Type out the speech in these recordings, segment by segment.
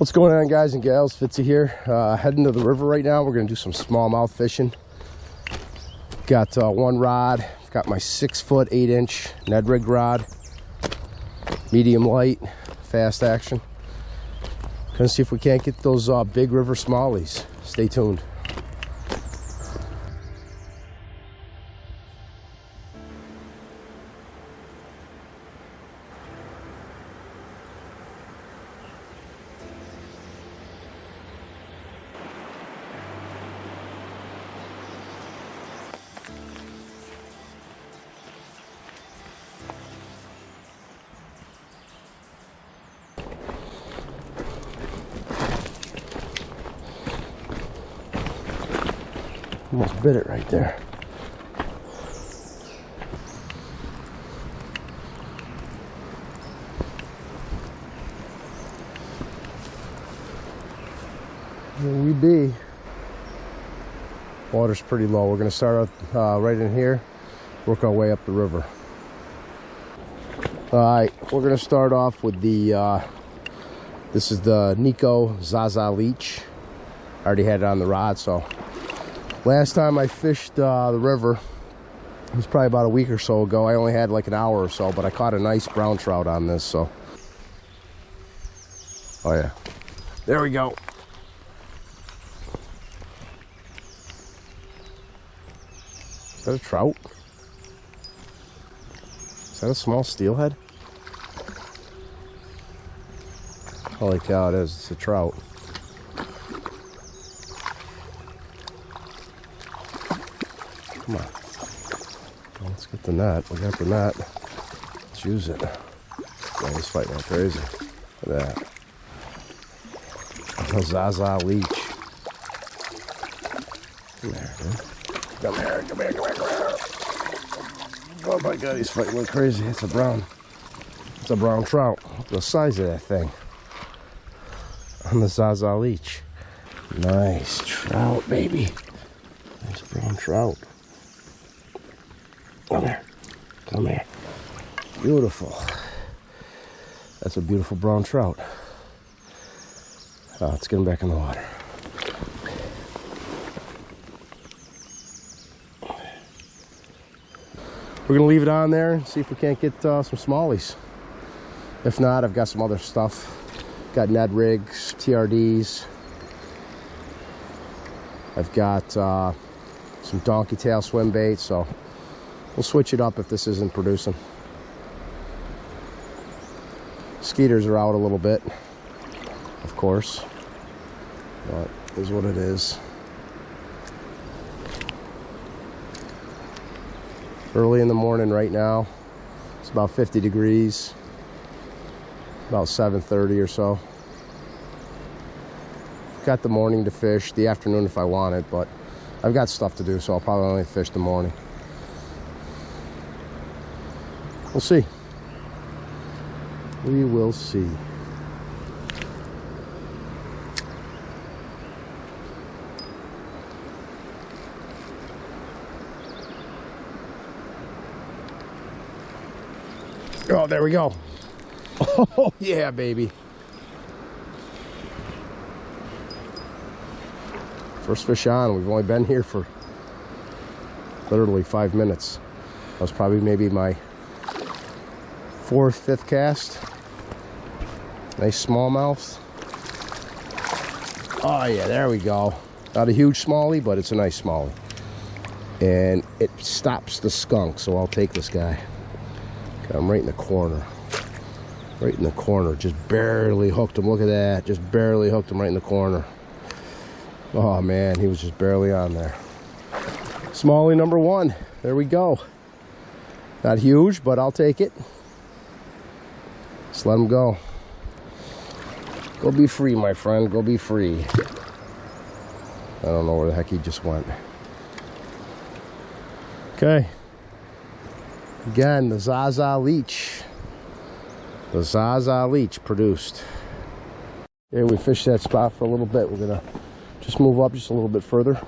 What's going on, guys and gals? Fitzy here. Heading to the river right now. We're going to do some smallmouth fishing. Got one rod. Got my 6-foot 8-inch Ned rig rod. Medium light, fast action. Gonna see if we can't get those big river smallies. Stay tuned. Almost bit it right there. Here we be. Water's pretty low. We're going to start out right in here, work our way up the river. Alright, we're going to start off with the, this is the Nico Zaza leech. I already had it on the rod, so. Last time I fished the river, it was probably about a week or so ago. I only had like an hour or so, but I caught a nice brown trout on this, so. Oh yeah, there we go. Is that a trout? Is that a small steelhead? Holy cow, it is. It's a trout. Come on. Well, let's get the net. We got the net. Let's use it. Man, he's fighting like crazy. Look at that. A Zaza leech. Come here, dude. Come here, come here, come here, come here. Oh my god, he's fighting like crazy. It's a brown trout. Look at the size of that thing. On the Zaza leech. Nice trout, baby. Nice brown trout. Come here. Come here. Beautiful. That's a beautiful brown trout. Let's get him back in the water. We're going to leave it on there and see if we can't get some smallies. If not, I've got some other stuff. Got Ned rigs, TRDs. I've got some donkey tail swim baits, so we'll switch it up if this isn't producing. Skeeters are out a little bit, of course, but it is what it is. Early in the morning right now. It's about 50 degrees, about 7:30 or so. Got the morning to fish, the afternoon if I want it, but I've got stuff to do, so I'll probably only fish the morning. We'll see. We will see. Oh, there we go. Oh, yeah, baby. First fish on. We've only been here for literally 5 minutes. That was probably maybe my 4th, 5th cast. Nice smallmouth. Oh yeah, there we go. Not a huge smallie, but it's a nice smallie. And it stops the skunk, so I'll take this guy. Got him right in the corner. Right in the corner. Just barely hooked him. Look at that. Just barely hooked him right in the corner. Oh man, he was just barely on there. Smallie number 1. There we go. Not huge, but I'll take it. Just let him go. Go be free, my friend. Go be free. I don't know where the heck he just went. Okay. Again, the Zaza leech. The Zaza leech produced. Okay, we fished that spot for a little bit. We're gonna just move up just a little bit further.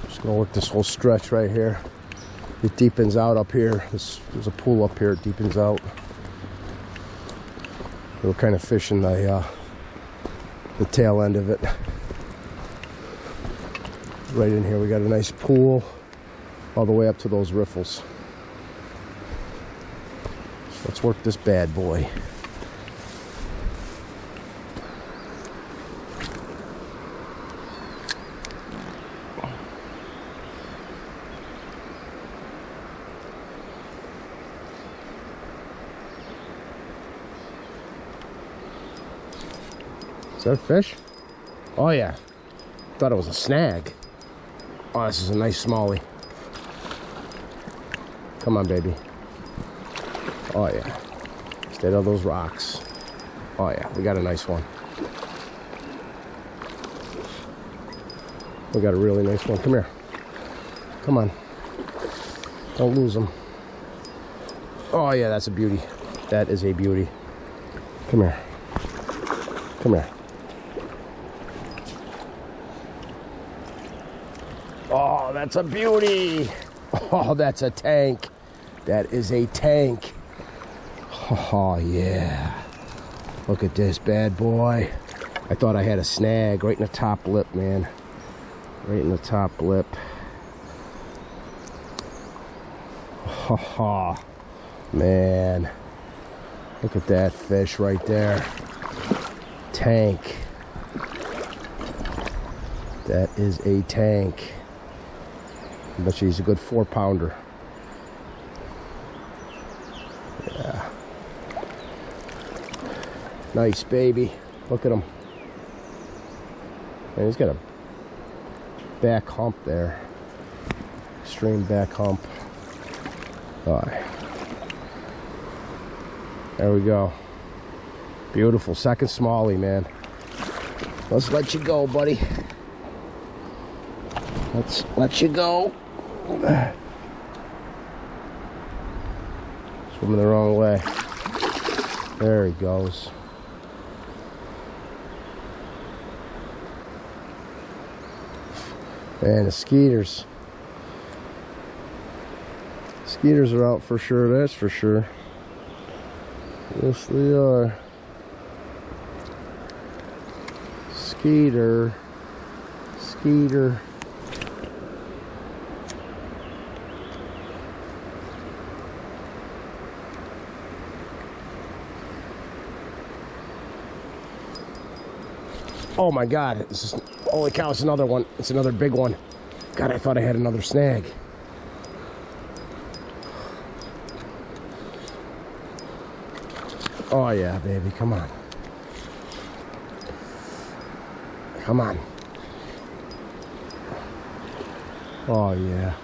Just gonna work this whole stretch right here. It deepens out up here. There's a pool up here. It deepens out. We're kind of fishing the tail end of it. Right in here, we got a nice pool all the way up to those riffles. So let's work this bad boy. Is that a fish? Oh yeah. Thought it was a snag. Oh, this is a nice smallie. Come on, baby. Oh yeah. Stay out of those rocks. Oh yeah, we got a nice one. We got a really nice one. Come here. Come on. Don't lose them. Oh yeah, that's a beauty. That is a beauty. Come here. Come here. Oh, that's a beauty. Oh, that's a tank. That is a tank. Oh, yeah. Look at this bad boy. I thought I had a snag right in the top lip, man. Right in the top lip. Oh, man. Look at that fish right there. Tank. That is a tank. I bet you he's a good 4-pounder. Yeah. Nice baby. Look at him. And he's got a back hump there. Extreme back hump. All right. There we go. Beautiful. Second smallie, man. Let's let you go, buddy. Let's let you go. Swimming the wrong way. There he goes. And the skeeters. Skeeters are out for sure, that's for sure. Yes, they are. Skeeter. Skeeter. Oh my God, this is, holy cow, it's another one. It's another big one. God, I thought I had another snag. Oh yeah, baby, come on. Come on. Oh yeah.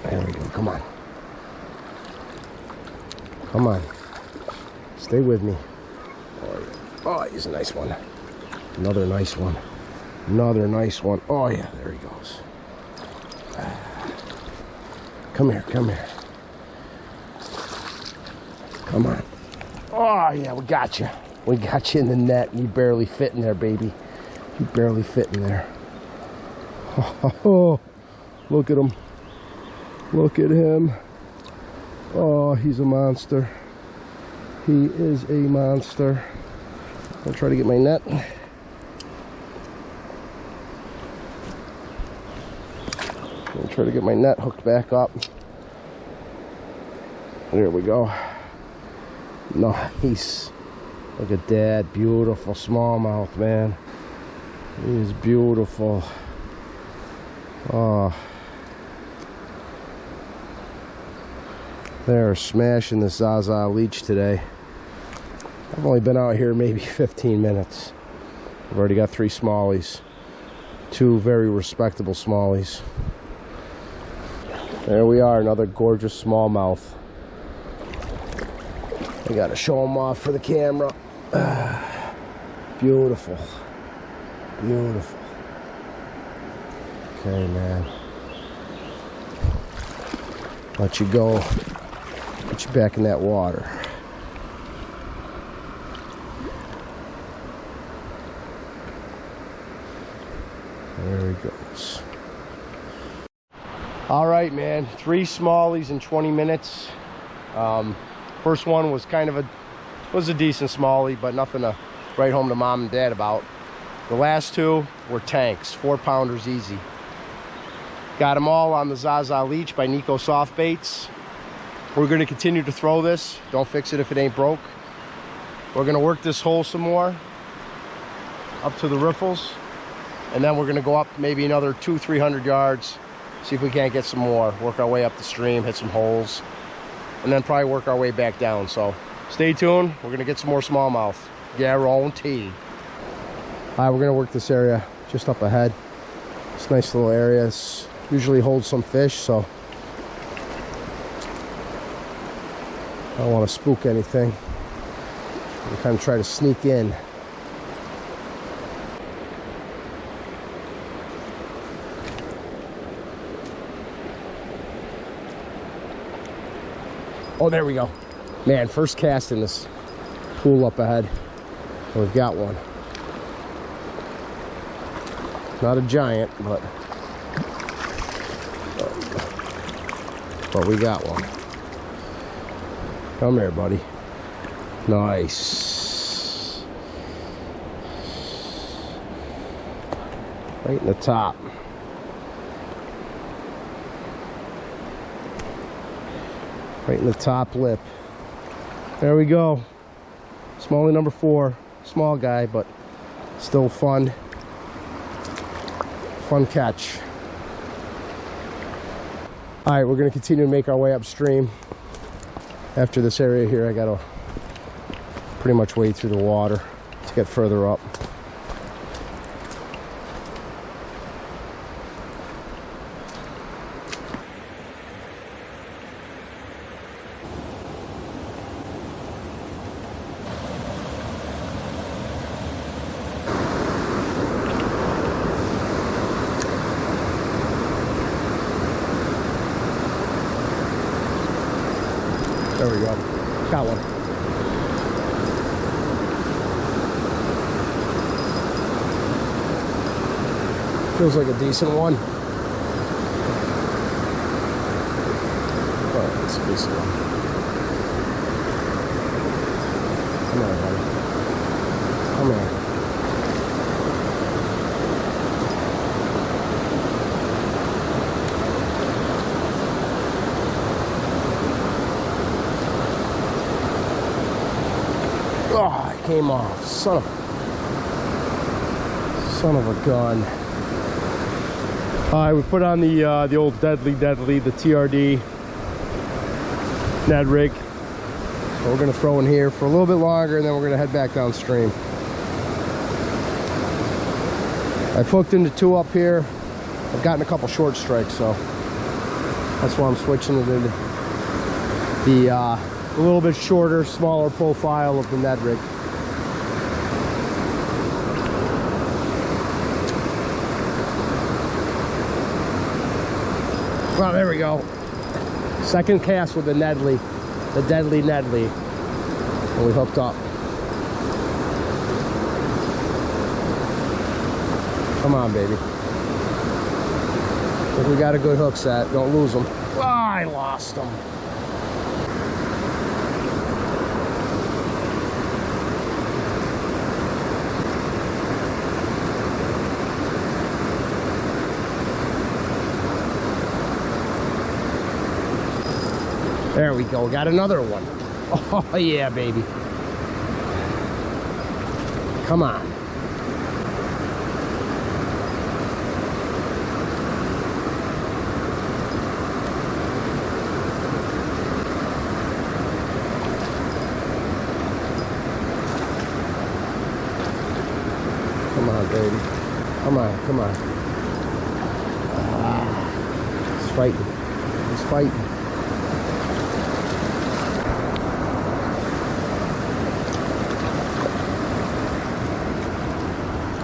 There we go, come on. Come on. Stay with me. Oh, yeah. Oh, he's a nice one. Another nice one. Another nice one. Oh yeah, there he goes. Come here, come here. Come on. Oh yeah, we got you. We got you in the net. You barely fit in there, baby. You barely fit in there. Oh, look at him. Look at him. Oh, he's a monster. He is a monster. I'll try to get my net. I'll try to get my net hooked back up. There we go. Nice. Look at that. Beautiful smallmouth, man. He is beautiful. Oh. They're smashing the Zaza leech today. I've only been out here maybe 15 minutes. I've already got 3 smallies. 2 very respectable smallies. There we are, another gorgeous smallmouth. I gotta show them off for the camera. Beautiful. Beautiful. Okay, man. Let you go. Get you back in that water. There he goes. All right, man. 3 smallies in 20 minutes. First one was was a decent smallie, but nothing to write home to mom and dad about. The last two were tanks, 4-pounders easy. Got them all on the Zaza Leech by Nico Soft Baits. We're going to continue to throw this. Don't fix it if it ain't broke. We're going to work this hole some more up to the riffles, and then we're going to go up maybe another 200-300 yards, see if we can't get some more, work our way up the stream, hit some holes, and then probably work our way back down. So stay tuned. We're going to get some more smallmouth, guaranteed. All right, we're going to work this area just up ahead. It's a nice little area. It usually holds some fish, so I don't want to spook anything. We kind of try to sneak in. Oh, there we go. Man, first cast in this pool up ahead. We've got one. Not a giant, but we got one. Come here, buddy. Nice. Right in the top. Right in the top lip. There we go. Smallie number 4. Small guy, but still fun. Fun catch. All right, we're going to continue to make our way upstream. After this area here, I got to pretty much wade through the water to get further up. There we go. Got one. Feels like a decent one. Oh, it's a decent one. Come on, buddy. Come on. Oh, it came off. Son of a gun. All right, we put on the old deadly, the TRD Ned rig. So we're gonna throw in here for a little bit longer, and then we're gonna head back downstream. I've hooked into 2 up here. I've gotten a couple short strikes, so that's why I'm switching it into the a little bit shorter, smaller profile of the Ned rig. Well, there we go. Second cast with the Nedley, the deadly Nedley, and we hooked up. Come on, baby. I think we got a good hook set. Don't lose them. Oh, I lost them. There we go, got another one. Oh yeah, baby. Come on. Come on, baby. Come on, come on. Ah, he's fighting. He's fighting.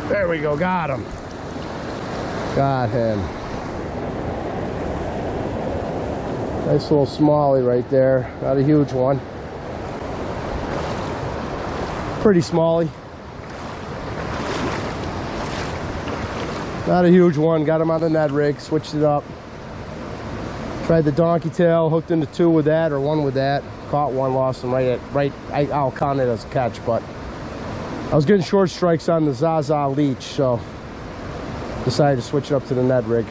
There we go, got him. Got him. Nice little smallie right there. Not a huge one. Pretty smallie. Not a huge one. Got him on the Ned rig. Switched it up. Tried the donkey tail, hooked into 2 with that, or 1 with that. Caught 1, lost him I'll count it as a catch, but I was getting short strikes on the Zaza leech, so decided to switch it up to the Ned rig.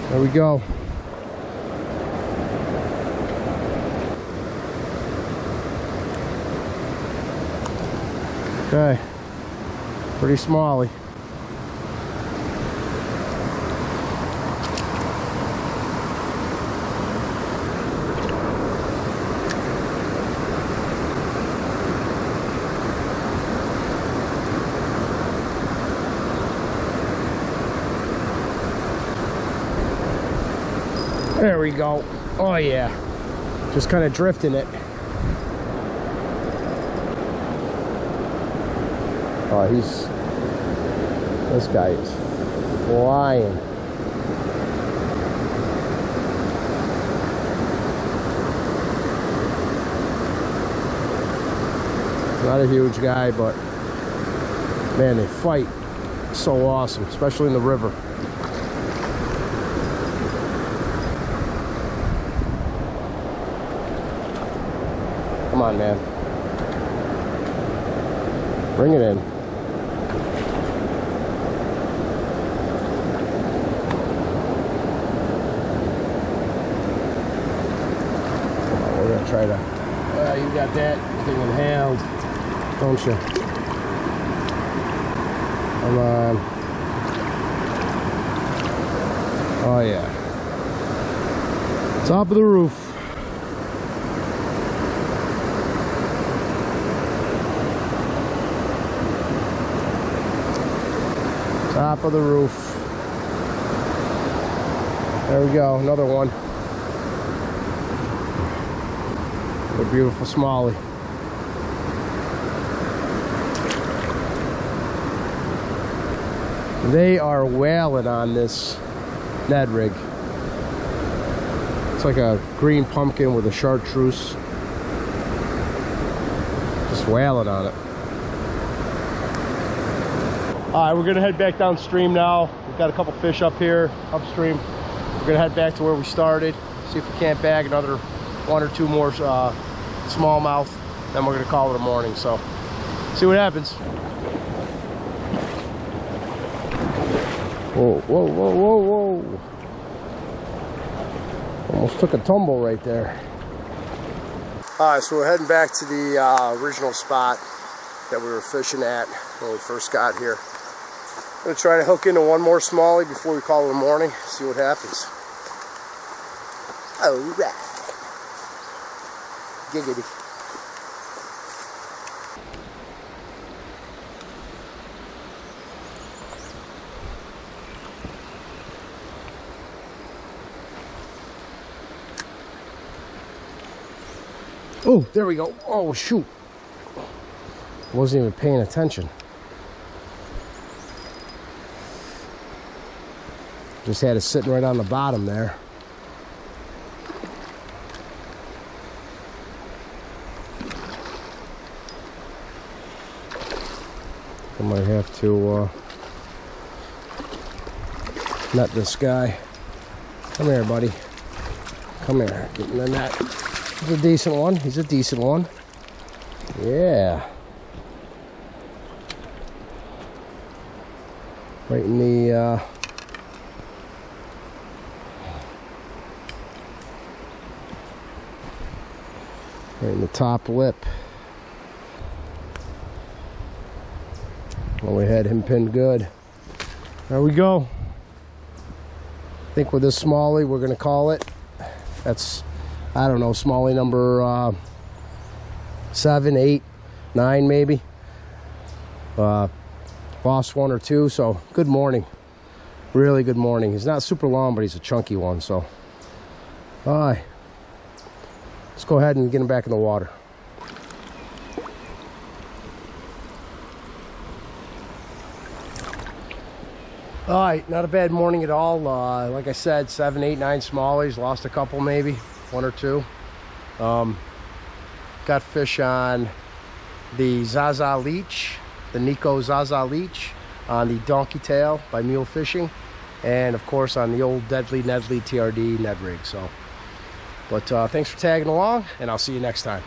There we go. Okay, pretty smally. There we go. Oh yeah, just kind of drifting it. Oh, this guy is flying. Not a huge guy, but man, they fight so awesome, especially in the river. Come on, man. Bring it in. We're gonna try to. You got that thing in hand, don't you? Come on. Oh yeah. Top of the roof. Top of the roof. There we go, another one. A beautiful smallie. They are whaling on this Ned rig. It's like a green pumpkin with a chartreuse. Just whaling on it. Alright, we're gonna head back downstream now. We've got a couple fish up here, upstream. We're gonna head back to where we started, see if we can't bag another 1 or 2 more smallmouth. Then we're gonna call it a morning, so see what happens. Whoa, whoa, whoa, whoa, whoa. Almost took a tumble right there. Alright, so we're heading back to the original spot that we were fishing at when we first got here. I'm going to try to hook into 1 more smallie before we call it a morning, see what happens. Alright. Giggity. Oh, there we go. Oh, shoot. Wasn't even paying attention. Just had it sitting right on the bottom there. I might have to net this guy. Come here, buddy. Come here. Get in the net. He's a decent one. He's a decent one. Yeah. Right in the right in the top lip. Well, we had him pinned good. There we go. I think with this smallie, we're gonna call it. That's, I don't know, smallie number 7, 8, 9 maybe. Lost 1 or 2, so good morning. Really good morning. He's not super long, but he's a chunky one, so. All right. Let's go ahead and get him back in the water. All right, not a bad morning at all. Like I said, 7, 8, 9 smallies. Lost a couple maybe, 1 or 2. Got fish on the Zaza leech, the Nico Zaza leech, on the donkey tail by Mule Fishing. and of course on the old Deadly Nedley TRD Ned rig. So, but thanks for tagging along, and I'll see you next time.